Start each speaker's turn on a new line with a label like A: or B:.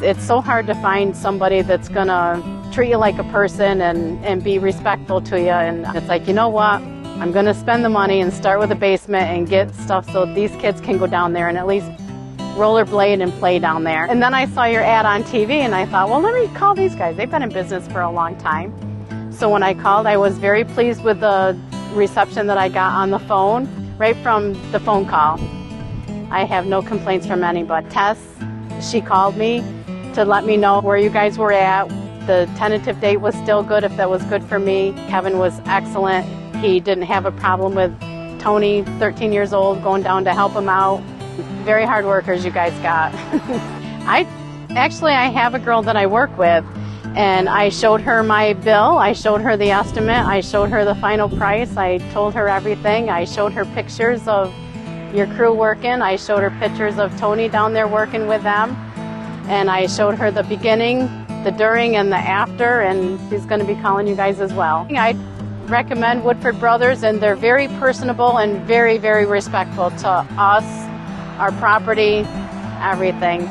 A: it's so hard to find somebody that's gonna treat you like a person and be respectful to you. And it's like, you know what? I'm gonna spend the money and start with a basement and get stuff so these kids can go down there and at least rollerblade and play down there. And then I saw your ad on TV and I thought, well, let me call these guys. They've been in business for a long time. So when I called, I was very pleased with the reception that I got on the phone, right from the phone call. I have no complaints from anybody. Tess, she called me to let me know where you guys were at. The tentative date was still good if that was good for me. Kevin was excellent. He didn't have a problem with Tony, 13 years old, going down to help him out. Very hard workers you guys got. I have a girl that I work with, and I showed her my bill, I showed her the estimate, I showed her the final price, I told her everything. I showed her pictures of your crew working, I showed her pictures of Tony down there working with them, and I showed her the beginning, the during, and the after, and she's going to be calling you guys as well. I recommend Woodford Brothers, and they're very personable and very, very respectful to us, our property, everything.